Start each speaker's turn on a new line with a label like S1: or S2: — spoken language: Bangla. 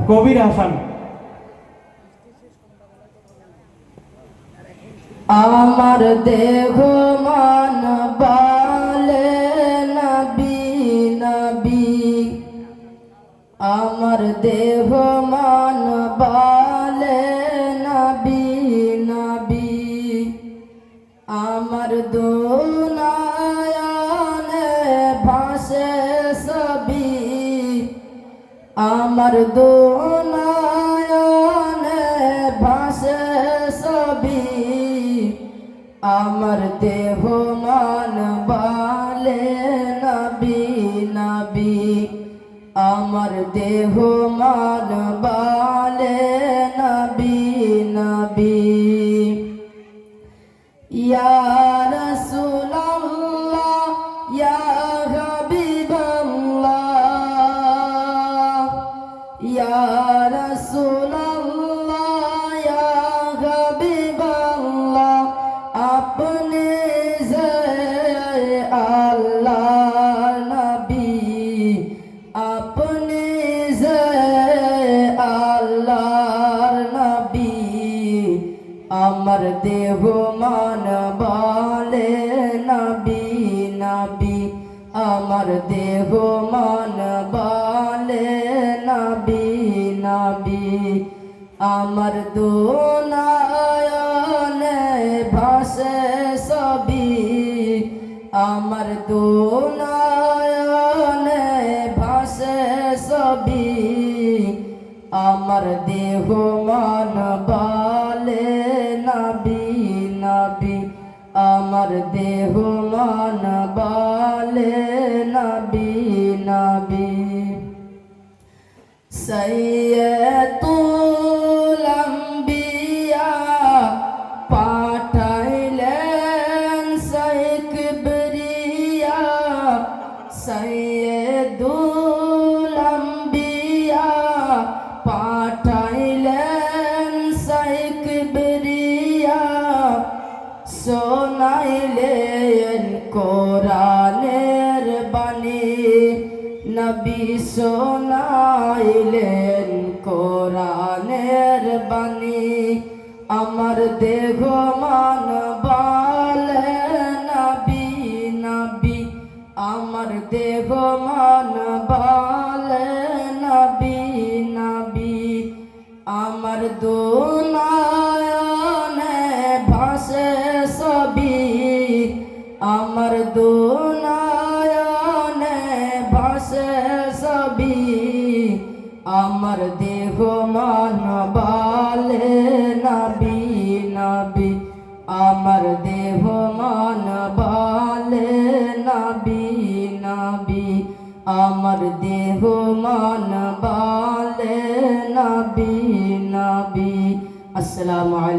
S1: কবির হাসান।
S2: আমার দেহ মান বালে নবী নবী, আমার দেহ মান বালে নবী নবী, আমার দুনায়ানে ভাসে সবি, আমার দুনায়ানে ভাসে সবি, আমার দেহ মান বালে নবী নবী, আমার দেহ মান বালে নবী নবী। ইয়া রাসূলুল্লাহ ইয়া হাবিবাল্লাহ, ইয়া রাসূলুল্লাহ ইয়া হাবিবাল্লাহ, আপনি যে আল্লাহর নবী, আপনি যে আল্লাহর নবী, আমার দেহ মান বালে নবী নবী, আমার দেহ মান বালে নবী নবী, আমার দুনায়ানে ভাসে সবি, আমার দুনায়ানে ভাসে সবি, আমার দেহ মান বালে নবী নবী, আমার দেহ মান বালে নবী নবী। সাইয়্যিদুল আম্বিয়া পাঠাইলেন সাইকিবরিয়া, সাইয়্যিদুল আম্বিয়া পাঠাইলেন সাইকিবরিয়া, শোনাইলেন কোরআনের বাণী, নবী শোনাইলেন কোরআনের বাণী, আমার দেহ মান বালে নবী নবী, আমার দেহ মান বালে নবী নবী, আমার দুনায়ানে ভাসে সবি, আমার দুনায়ানে ভাসে সবি, আমার দেহ মান বালে নবী নবী, আমার দেহ মান বালে নবী নবী, আমার দেহ মান বালে নবী নবী। আসসালামু আলাইকুম।